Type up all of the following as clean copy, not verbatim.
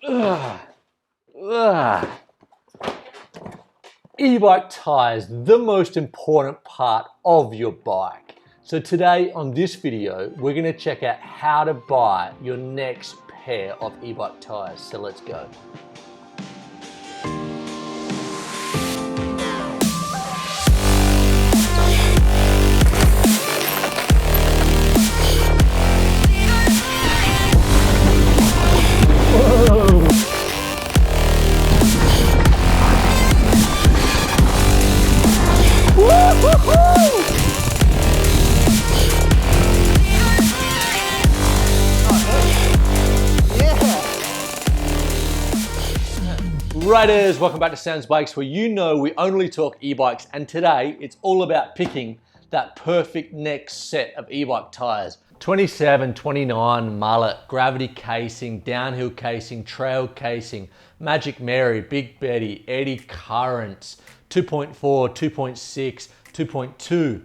Ugh. Ugh. E-bike tires, the most important part of your bike. So today on this video, we're going to check out how to buy your next pair of e-bike tires. So let's go. Riders, welcome back to Sam's Bikes, where you know we only talk e-bikes, and today it's all about picking that perfect next set of e-bike tires. 27, 29 mullet, gravity casing, downhill casing, trail casing, Magic Mary, Big Betty, eddy currents, 2.4, 2.6, 2.2.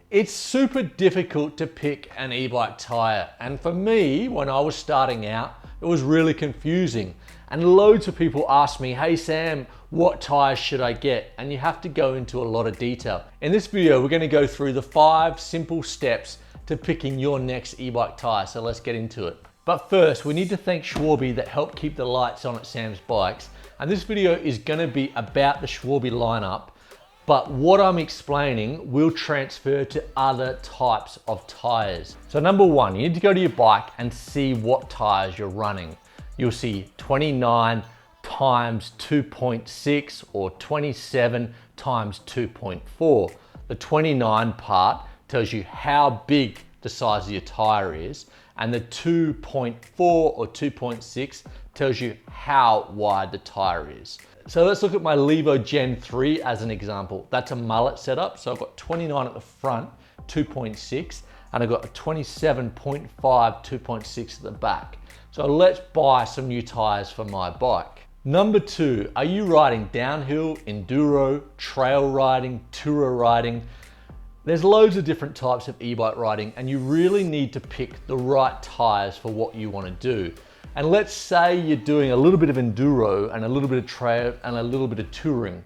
It's super difficult to pick an e-bike tire, and for me, when I was starting out, it was really confusing. And loads of people ask me, hey Sam, what tires should I get? And you have to go into a lot of detail. In this video, we're going to go through the 5 simple steps to picking your next e-bike tire. So let's get into it. But first, we need to thank Schwarby that helped keep the lights on at Sam's Bikes. And this video is going to be about the Schwarby lineup, but what I'm explaining will transfer to other types of tires. So number 1, you need to go to your bike and see what tires you're running. You'll see 29 times 2.6 or 27 times 2.4. The 29 part tells you how big the size of your tire is, and the 2.4 or 2.6 tells you how wide the tire is. So let's look at my Levo Gen 3 as an example. That's a mullet setup. So I've got 29 at the front, 2.6, and I've got a 27.5, 2.6 at the back. So let's buy some new tires for my bike. Number 2, are you riding downhill, enduro, trail riding, tourer riding? There's loads of different types of e-bike riding, and you really need to pick the right tires for what you want to do. And let's say you're doing a little bit of enduro and a little bit of trail and a little bit of touring.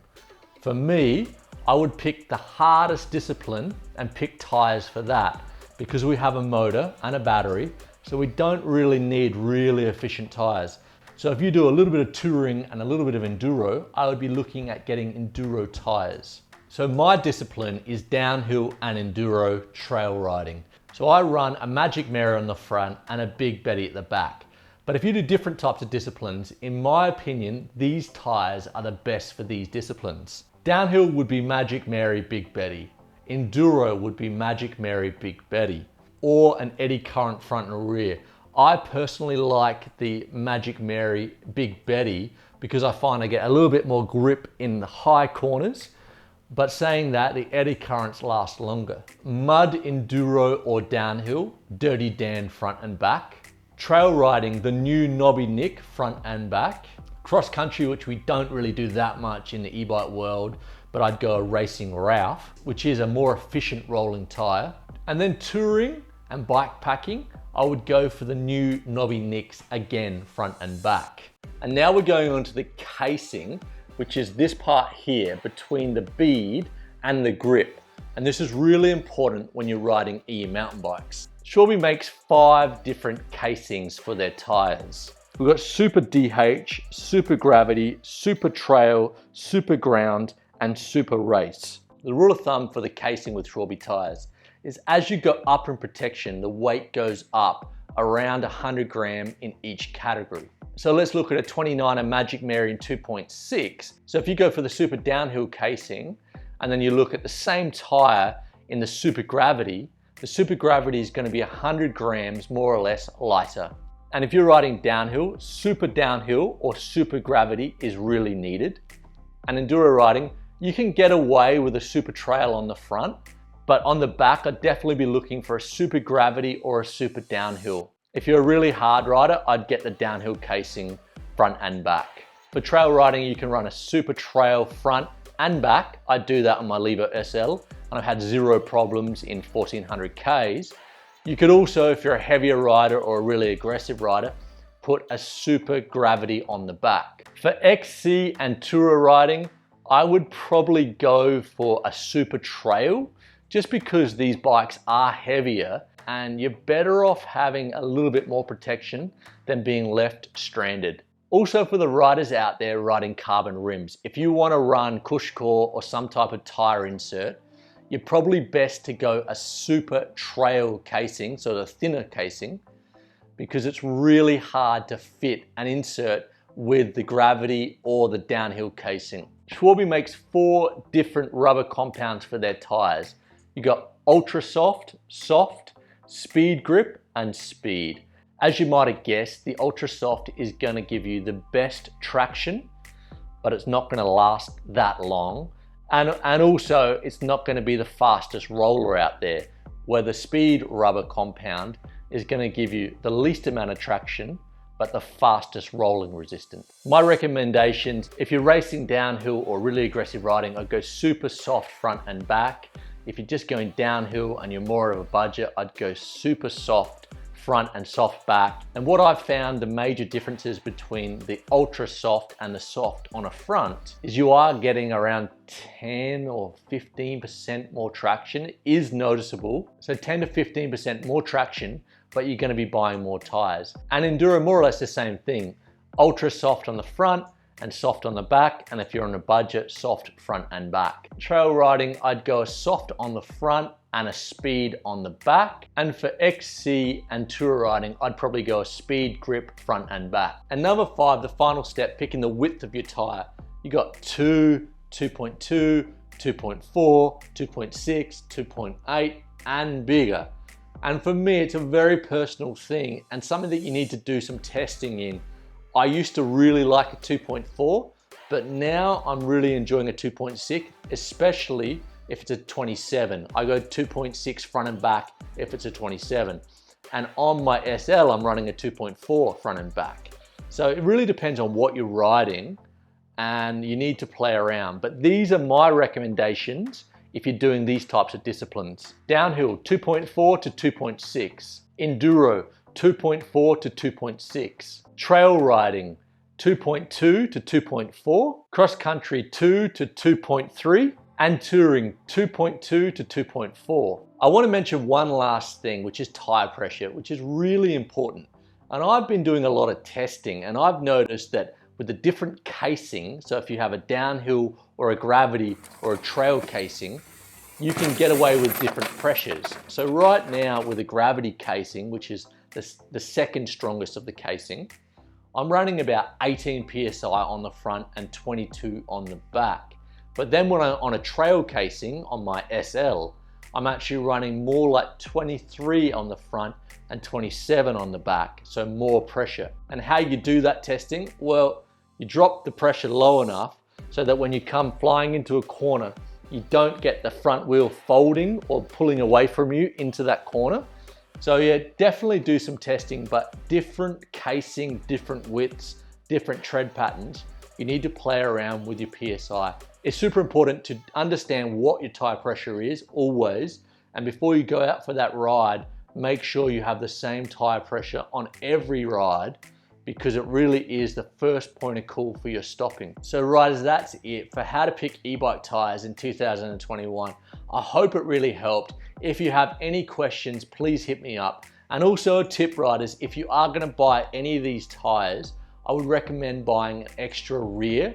For me, I would pick the hardest discipline and pick tires for that, because we have a motor and a battery, so we don't really need really efficient tires. So if you do a little bit of touring and a little bit of enduro, I would be looking at getting enduro tires. So my discipline is downhill and enduro trail riding. So I run a Magic Mary on the front and a Big Betty at the back. But if you do different types of disciplines, in my opinion, these tires are the best for these disciplines. Downhill would be Magic Mary, Big Betty. Enduro would be Magic Mary, Big Betty, or an eddy current front and rear. I personally like the Magic Mary Big Betty because I find I get a little bit more grip in the high corners, but saying that, the eddy currents last longer. Mud, enduro or downhill, Dirty Dan front and back. Trail riding, the new Knobby Nick front and back. Cross country, which we don't really do that much in the e-bike world, but I'd go a Racing Ralph, which is a more efficient rolling tire. And then touring and bike packing, I would go for the new Knobby Nicks again, front and back. And now we're going on to the casing, which is this part here between the bead and the grip. And this is really important when you're riding e-mountain bikes. Schwarby makes 5 different casings for their tires. We've got Super DH, Super Gravity, Super Trail, Super Ground, and Super Race. The rule of thumb for the casing with Schwarby tires is as you go up in protection, the weight goes up around 100 gram in each category. So let's look at a 29er Magic Mary in 2.6. So if you go for the Super Downhill casing, and then you look at the same tire in the Super Gravity, the Super Gravity is going to be 100 grams more or less lighter. And if you're riding downhill, Super Downhill or Super Gravity is really needed. And enduro riding, you can get away with a Super Trail on the front, but on the back, I'd definitely be looking for a Super Gravity or a Super Downhill. If you're a really hard rider, I'd get the downhill casing front and back. For trail riding, you can run a Super Trail front and back. I do that on my Levo SL, and I've had 0 problems in 1400 Ks. You could also, if you're a heavier rider or a really aggressive rider, put a super gravity on the back. For XC and tourer riding, I would probably go for a super trail, just because these bikes are heavier and you're better off having a little bit more protection than being left stranded. Also, for the riders out there riding carbon rims, if you want to run Cushcore or some type of tire insert, you're probably best to go a super trail casing, so the thinner casing, because it's really hard to fit an insert with the gravity or the downhill casing. Schwalbe makes 4 different rubber compounds for their tires. You got ultra soft, soft, speed grip, and speed. As you might have guessed, the ultra soft is going to give you the best traction, but it's not going to last that long. And also, it's not going to be the fastest roller out there, where the speed rubber compound is going to give you the least amount of traction, but the fastest rolling resistance. My recommendations, if you're racing downhill or really aggressive riding, I'd go super soft front and back. If you're just going downhill and you're more of a budget, I'd go super soft front and soft back. And what I've found the major differences between the ultra soft and the soft on a front is you are getting around 10 or 15% more traction. It is noticeable. So 10 to 15% more traction, but you're going to be buying more tires. And Enduro, more or less the same thing. Ultra soft on the front and soft on the back. And if you're on a budget, soft front and back. Trail riding, I'd go a soft on the front and a speed on the back. And for XC and tour riding, I'd probably go a speed grip front and back. And number 5, the final step, picking the width of your tire. You got 2, 2.2, 2.4, 2.6, 2.8, and bigger. And for me, it's a very personal thing and something that you need to do some testing in. I used to really like a 2.4, but now I'm really enjoying a 2.6, especially if it's a 27. I go 2.6 front and back if it's a 27. And on my SL, I'm running a 2.4 front and back. So it really depends on what you're riding and you need to play around. But these are my recommendations if you're doing these types of disciplines. Downhill, 2.4 to 2.6. Enduro, 2.4 to 2.6. Trail riding, 2.2 to 2.4. Cross country, 2 to 2.3. And touring, 2.2 to 2.4. I want to mention one last thing, which is tire pressure, which is really important. And I've been doing a lot of testing and I've noticed that with the different casing, so if you have a downhill or a gravity or a trail casing, you can get away with different pressures. So right now with a gravity casing, which is the second strongest of the casing, I'm running about 18 PSI on the front and 22 on the back. But then when I'm on a trail casing on my SL, I'm actually running more like 23 on the front and 27 on the back, so more pressure. And how you do that testing? Well, you drop the pressure low enough so that when you come flying into a corner, you don't get the front wheel folding or pulling away from you into that corner. So yeah, definitely do some testing, but different casing, different widths, different tread patterns. You need to play around with your PSI. It's super important to understand what your tire pressure is always. And before you go out for that ride, make sure you have the same tire pressure on every ride, because it really is the first point of call for your stopping. So riders, that's it for how to pick e-bike tires in 2021. I hope it really helped. If you have any questions, please hit me up. And also a tip, riders, if you are gonna buy any of these tires, I would recommend buying an extra rear,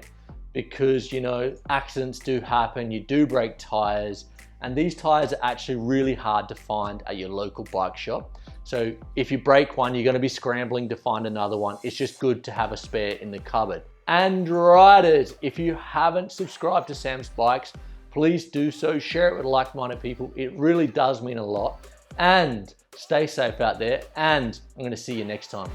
because you know, accidents do happen, you do break tires, and these tires are actually really hard to find at your local bike shop. So if you break one, you're gonna be scrambling to find another one. It's just good to have a spare in the cupboard. And riders, if you haven't subscribed to Sam's Bikes, please do so. Share it with like-minded people. It really does mean a lot. And stay safe out there, and I'm gonna see you next time.